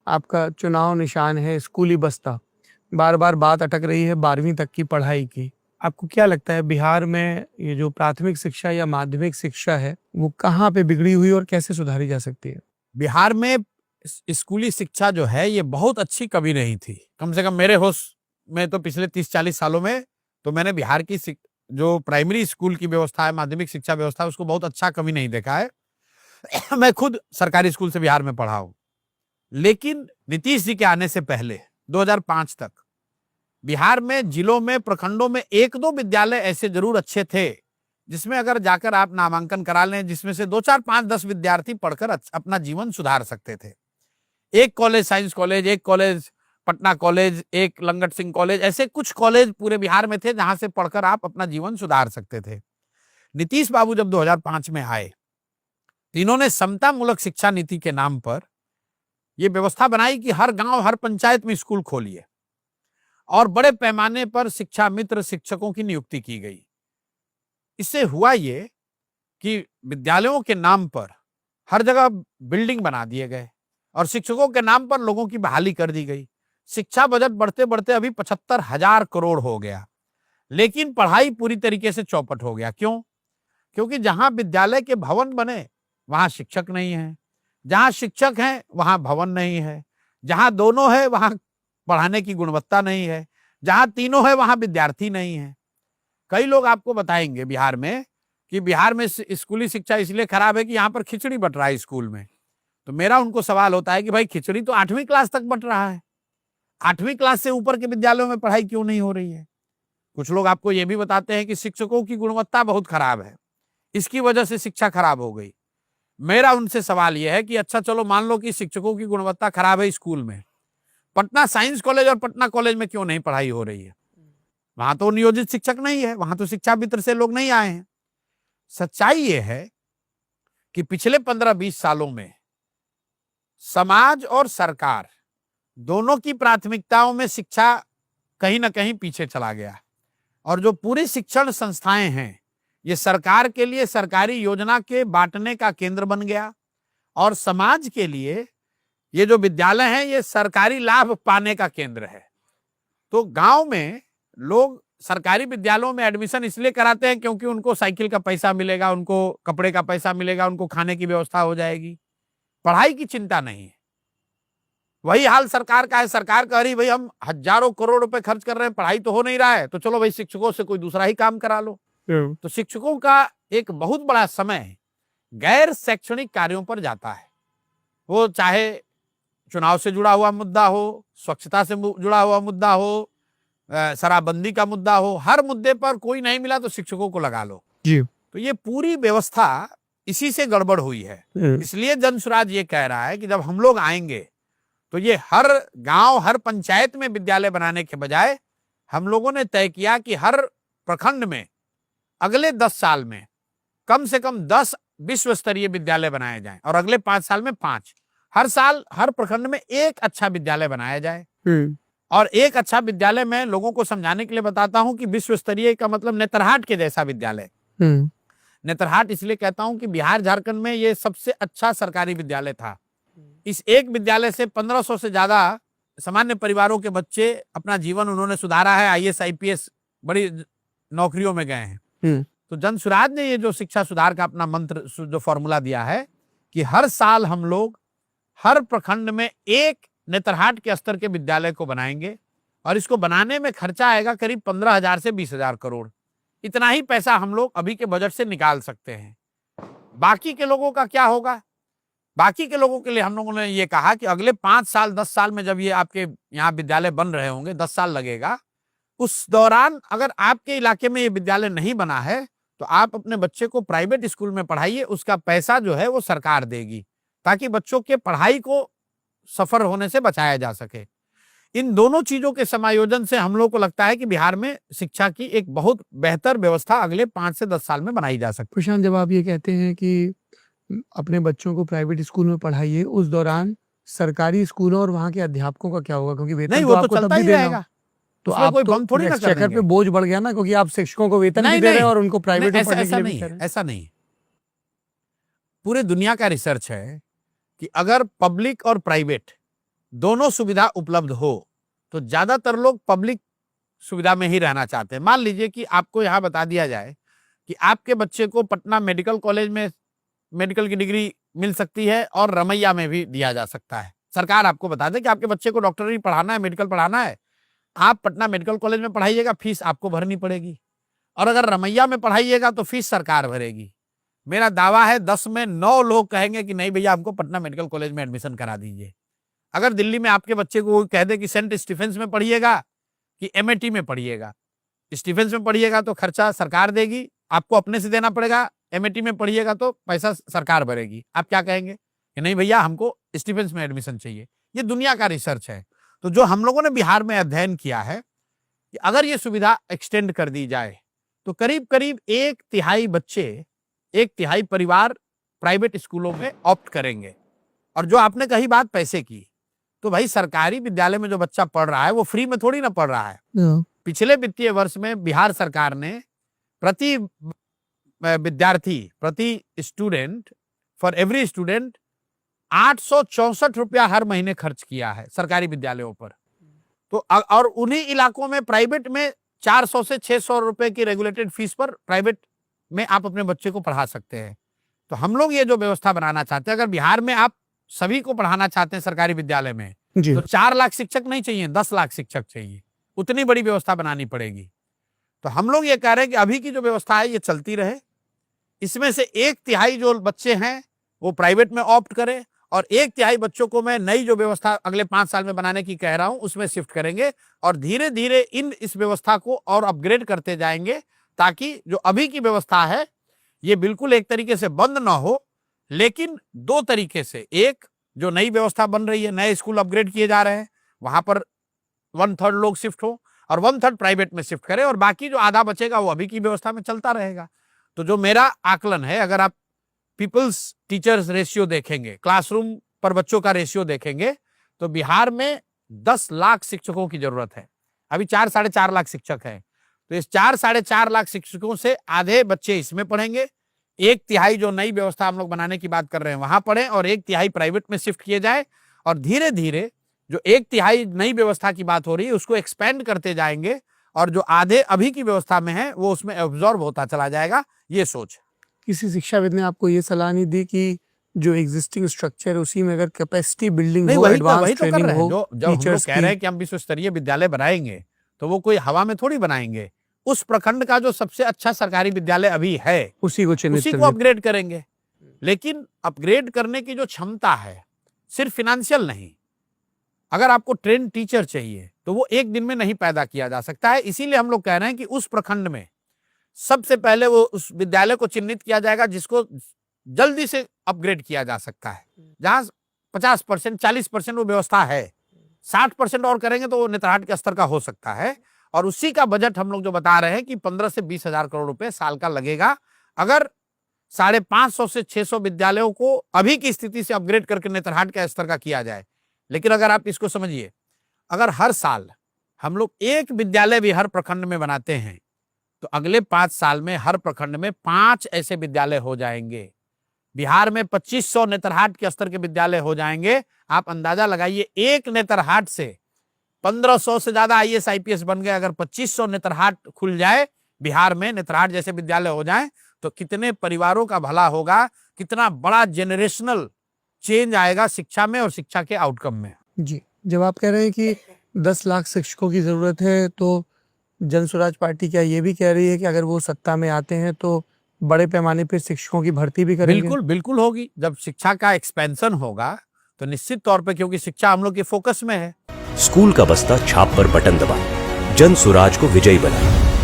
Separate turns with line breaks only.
आपका चुनाव निशान है स्कूली बस्ता। बार-बार बात अटक रही है 12वीं तक की पढ़ाई की। आपको क्या लगता है बिहार में ये जो प्राथमिक शिक्षा या माध्यमिक शिक्षा है, वो कहाँ पे बिगड़ी हुई और कैसे सुधारी जा सकती है?
बिहार में स्कूली शिक्षा जो है ये बहुत अच्छी कभी नहीं थी। कम से कम मेरे होश में तो पिछले 30-40 सालों में तो मैंने बिहार की जो प्राइमरी स्कूल की व्यवस्था है, माध्यमिक शिक्षा व्यवस्था है, उसको बहुत अच्छा कभी नहीं देखा है। मैं खुद सरकारी स्कूल से बिहार में पढ़ा हूं। लेकिन नीतीश जी के आने से पहले 2005 तक बिहार में जिलों में, प्रखंडों में 1-2 विद्यालय ऐसे जरूर अच्छे थे जिसमें अगर जाकर आप नामांकन करा लें, जिसमें से 2, 4, 5, 10 विद्यार्थी पढ़कर अपना जीवन सुधार सकते थे। एक कॉलेज साइंस कॉलेज, एक कॉलेज पटना कॉलेज, एक लंगट सिंह कॉलेज, ऐसे कुछ कॉलेज पूरे बिहार में थे जहां से पढ़कर आप अपना जीवन सुधार सकते थे। नीतीश बाबू जब 2005 में आए तो इन्होंने समता मूलक शिक्षा नीति के नाम पर यह व्यवस्था बनाई कि हर गांव, हर पंचायत में स्कूल खोलिए और बड़े पैमाने पर शिक्षा मित्र शिक्षकों की नियुक्ति की गई। इससे हुआ ये कि विद्यालयों के नाम पर हर जगह बिल्डिंग बना दिए गए और शिक्षकों के नाम पर लोगों की बहाली कर दी गई। शिक्षा बजट बढ़ते बढ़ते अभी 75,000 करोड़ हो गया, लेकिन पढ़ाई पूरी तरीके से चौपट हो गया। क्यों? क्योंकि जहां विद्यालय के भवन बने वहां शिक्षक नहीं है, जहां शिक्षक हैं वहां भवन नहीं है, जहां दोनों है वहां पढ़ाने की गुणवत्ता नहीं है, जहां तीनों है वहां विद्यार्थी नहीं है। कई लोग आपको बताएंगे बिहार में कि बिहार में स्कूली शिक्षा इसलिए खराब है कि यहाँ पर खिचड़ी बट रहा है स्कूल में। तो मेरा उनको सवाल होता है कि भाई खिचड़ी तो 8वीं क्लास तक बट रहा है, 8वीं क्लास से ऊपर के विद्यालयों में पढ़ाई क्यों नहीं हो रही है? कुछ लोग आपको ये भी बताते हैं कि शिक्षकों की गुणवत्ता बहुत खराब है, इसकी वजह से शिक्षा खराब हो गई। मेरा उनसे सवाल यह है कि अच्छा चलो मान लो कि शिक्षकों की गुणवत्ता खराब है स्कूल में, पटना साइंस कॉलेज और पटना कॉलेज में क्यों नहीं पढ़ाई हो रही है? वहां तो नियोजित शिक्षक नहीं है, वहां तो शिक्षा मित्र से लोग नहीं आए हैं। सच्चाई यह है कि पिछले 15-20 सालों में समाज और सरकार दोनों की प्राथमिकताओं में शिक्षा कहीं ना कहीं पीछे चला गया और जो पूरी शिक्षण संस्थाएं हैं ये सरकार के लिए सरकारी योजना के बांटने का केंद्र बन गया और समाज के लिए ये जो विद्यालय हैं ये सरकारी लाभ पाने का केंद्र है। तो गांव में लोग सरकारी विद्यालयों में एडमिशन इसलिए कराते हैं क्योंकि उनको साइकिल का पैसा मिलेगा, उनको कपड़े का पैसा मिलेगा, उनको खाने की व्यवस्था हो जाएगी, पढ़ाई की चिंता नहीं है। वही हाल सरकार का है। सरकार कह रही भाई हम हजारों करोड़ रुपए खर्च कर रहे हैं, पढ़ाई तो हो नहीं रहा है, तो चलो भाई शिक्षकों से कोई दूसरा ही काम करा लो। तो शिक्षकों का एक बहुत बड़ा समय गैर शैक्षणिक कार्यों पर जाता है, वो चाहे चुनाव से जुड़ा हुआ मुद्दा हो, स्वच्छता से जुड़ा हुआ मुद्दा हो, शराबबंदी का मुद्दा हो, हर मुद्दे पर कोई नहीं मिला तो शिक्षकों को लगा लो जी। तो ये पूरी व्यवस्था इसी से गड़बड़ हुई है। इसलिए जनसुराज ये कह रहा है कि जब हम लोग आएंगे तो ये हर गांव, हर पंचायत में विद्यालय बनाने के बजाय हम लोगों ने तय किया कि हर प्रखंड में अगले 10 साल में कम से कम 10 विश्व स्तरीय विद्यालय बनाए जाएं और अगले 5 साल में 5। हर साल हर प्रखंड में एक अच्छा विद्यालय बनाया जाए। और एक अच्छा विद्यालय मैं लोगों को समझाने के लिए बताता हूं कि विश्व स्तरीय का मतलब नेतरहाट के जैसा विद्यालय। नेतरहाट इसलिए कहता हूं कि बिहार झारखंड में ये सबसे अच्छा सरकारी विद्यालय था। इस एक विद्यालय से 1500 से ज्यादा सामान्य परिवारों के बच्चे अपना जीवन उन्होंने सुधारा है, IAS IPS बड़ी नौकरियों में गए हैं। तो जनसुराज ने ये जो शिक्षा सुधार का अपना मंत्र जो फॉर्मूला दिया है कि हर साल हम लोग हर प्रखंड में एक नेतरहाट के स्तर के विद्यालय को बनाएंगे और इसको बनाने में खर्चा आएगा करीब 15,000 से 20,000 करोड़। इतना ही पैसा हम लोग अभी के बजट से निकाल सकते हैं। बाकी के लोगों का क्या होगा? बाकी के लोगों के लिए हम लोगों ने ये कहा कि अगले 5 साल 10 साल में जब ये आपके यहाँ विद्यालय बन रहे होंगे, 10 साल लगेगा, उस दौरान अगर आपके इलाके में ये विद्यालय नहीं बना है तो आप अपने बच्चे को प्राइवेट स्कूल में पढ़ाइए, उसका पैसा जो है वो सरकार देगी ताकि बच्चों के पढ़ाई को सफर होने से बचाया जा सके। इन दोनों चीजों के समायोजन से हम लोग को लगता है कि बिहार में शिक्षा की एक बहुत बेहतर व्यवस्था अगले 5 से 10 साल में बनाई जा सकती है।
प्रशांत, जब आप ये कहते हैं कि अपने बच्चों को प्राइवेट स्कूल में पढ़ाइए, उस दौरान सरकारी स्कूलों और वहाँ के अध्यापकों का क्या होगा? क्योंकि वेतन
नहीं,
तो
वो तो
आपको
चलता
तब
ही
भी देना
रहेगा,
तो
आप कोई बम थोड़ी ना
चेकर पे
करेंगे।
बोझ बढ़ गया ना, क्योंकि आप शिक्षकों को वेतन भी दे रहे हैं और उनको प्राइवेट में पढ़ने के लिए भी कर रहे हैं।
ऐसा नहीं। पूरे दुनिया का रिसर्च है कि अगर पब्लिक और प्राइवेट दोनों सुविधा उपलब्ध हो, तो ज्यादातर लोग पब्लिक सुविधा में ही रहना चाहते हैं। मान लीजिए कि आपको यहाँ बता दिया जाए कि आपके बच्चे को पटना मेडिकल कॉलेज में मेडिकल की डिग्री मिल सकती है और रमैया में भी दिया जा सकता है। सरकार आपको बता दे कि आपके बच्चे को डॉक्टरी पढ़ाना है, मेडिकल पढ़ाना है, आप पटना मेडिकल कॉलेज में पढ़ाइएगा, फीस आपको भरनी पड़ेगी, और अगर रमैया में पढ़ाइएगा तो फीस सरकार भरेगी। मेरा दावा है 10 में 9 लोग कहेंगे कि नहीं भैया हमको पटना मेडिकल कॉलेज में एडमिशन करा दीजिए। अगर दिल्ली में आपके बच्चे को कह दे कि सेंट स्टीफेंस में पढ़िएगा कि एमएटी में पढ़िएगा, स्टीफेंस में पढ़िएगा तो खर्चा सरकार देगी, आपको अपने से देना पड़ेगा, एमएटी में पढ़िएगा तो पैसा सरकार भरेगी, आप क्या कहेंगे कि नहीं भैया हमको स्टीफेंस में एडमिशन चाहिए। ये दुनिया का रिसर्च है। तो जो हम लोगों ने बिहार में अध्ययन किया है कि अगर ये सुविधा एक्सटेंड कर दी जाए तो करीब करीब 1/3 बच्चे, 1/3 परिवार प्राइवेट स्कूलों में ऑप्ट करेंगे। और जो आपने कही बात पैसे की, तो भाई सरकारी विद्यालय में जो बच्चा पढ़ रहा है वो फ्री में थोड़ी ना पढ़ रहा है। पिछले वित्तीय वर्ष में बिहार सरकार ने प्रति विद्यार्थी, प्रति स्टूडेंट, फॉर एवरी स्टूडेंट 864 रुपया हर महीने खर्च किया है सरकारी विद्यालयों पर। तो और उन्हीं इलाकों में प्राइवेट में 400 से 600 रुपए की रेगुलेटेड फीस पर प्राइवेट में आप अपने बच्चे को पढ़ा सकते हैं। तो हम लोग ये जो व्यवस्था बनाना चाहते हैं, अगर बिहार में आप सभी को पढ़ाना चाहते हैं सरकारी विद्यालय में, तो 4 लाख शिक्षक नहीं चाहिए, 10 लाख शिक्षक चाहिए। उतनी बड़ी व्यवस्था बनानी पड़ेगी। तो हम लोग ये कह रहे हैं कि अभी की जो व्यवस्था है ये चलती रहे, इसमें से 1/3 जो बच्चे हैं वो प्राइवेट में ऑप्ट करें, और 1/3 बच्चों को मैं नई जो व्यवस्था अगले 5 साल में बनाने की कह रहा हूं उसमें शिफ्ट करेंगे, और धीरे धीरे इस व्यवस्था को और अपग्रेड करते जाएंगे, ताकि जो अभी की व्यवस्था है ये बिल्कुल एक तरीके से बंद ना हो, लेकिन 2 तरीके से। एक, जो नई व्यवस्था बन रही है, नए स्कूल अपग्रेड किए जा रहे हैं, वहां पर 1/3 लोग शिफ्ट हो और 1/3 प्राइवेट में शिफ्ट करें, और बाकी जो आधा बचेगा वो अभी की व्यवस्था में चलता रहेगा। तो जो मेरा आकलन है, अगर आप पीपल्स टीचर्स रेशियो देखेंगे, क्लासरूम पर बच्चों का रेशियो देखेंगे, तो बिहार में 10 लाख शिक्षकों की जरूरत है। अभी 4-4.5 लाख शिक्षक हैं। तो इस 4-4.5 लाख शिक्षकों से आधे बच्चे इसमें पढ़ेंगे, 1/3 जो नई व्यवस्था हम लोग बनाने की बात कर रहे हैं वहां पढ़ें, और 1/3 प्राइवेट में शिफ्ट किए जाए, और धीरे धीरे जो 1/3 नई व्यवस्था की बात हो रही है उसको एक्सपेंड करते जाएंगे, और जो आधे अभी की व्यवस्था में है वो उसमें एब्जॉर्ब होता चला जाएगा। ये सोच।
किसी शिक्षाविद ने आपको ये सलाह नहीं दी कि जो एग्जिस्टिंग स्ट्रक्चर है उसी में अगर कैपेसिटी बिल्डिंग हो, एडवांस ट्रेनिंग हो,
जब हम लोग कह रहे हैं कि हम विश्व स्तरीय विद्यालय बनाएंगे तो वो कोई हवा में थोड़ी बनाएंगे। उस प्रखंड का जो सबसे अच्छा सरकारी विद्यालय अभी है उसी को अपग्रेड करेंगे। लेकिन अपग्रेड करने की जो क्षमता है सिर्फ फिनेंशियल नहीं, अगर आपको ट्रेन टीचर चाहिए तो वो एक दिन में नहीं पैदा किया जा सकता है। इसीलिए हम लोग कह रहे हैं कि उस प्रखंड में सबसे पहले वो उस विद्यालय को चिन्हित किया जाएगा जिसको जल्दी से अपग्रेड किया जा सकता है, जहां 50%, 40% वो व्यवस्था है, 60% और करेंगे तो वो नेतरहाट के स्तर का हो सकता है। और उसी का बजट हम लोग जो बता रहे हैं कि 15 से 20 हजार करोड़ रुपए साल का लगेगा, अगर 550 से 600 विद्यालयों को अभी की स्थिति से अपग्रेड करके नेतरहाट के स्तर का किया जाए। लेकिन अगर आप इसको समझिए, अगर हर साल हम लोग एक विद्यालय भी हर प्रखंड में बनाते हैं तो अगले 5 साल में हर प्रखंड में 5 ऐसे विद्यालय हो जाएंगे। बिहार में 2500 नेतरहाट के स्तर के विद्यालय हो जाएंगे। आप अंदाजा लगाइए, एक नेतरहाट से 1500 से ज्यादा आईएएस आईपीएस बन गए। अगर 2500 नेतरहाट खुल जाए बिहार में, नेतरहाट जैसे विद्यालय हो जाए, तो कितने परिवारों का भला होगा, कितना बड़ा जेनरेशनल चेंज आएगा शिक्षा में और शिक्षा के आउटकम में।
जी, जब आप कह रहे हैं कि 10 लाख शिक्षकों की जरूरत है, तो जन स्वराज पार्टी क्या ये भी कह रही है कि अगर वो सत्ता में आते हैं तो बड़े पैमाने पर शिक्षकों की भर्ती भी करेंगे?
बिल्कुल बिल्कुल होगी। जब शिक्षा का एक्सपेंशन होगा तो निश्चित तौर पे, क्योंकि शिक्षा हम लोग के फोकस में है।
स्कूल का बस्ता छाप पर बटन दबाएं, जन स्वराज को विजयी बनाएं।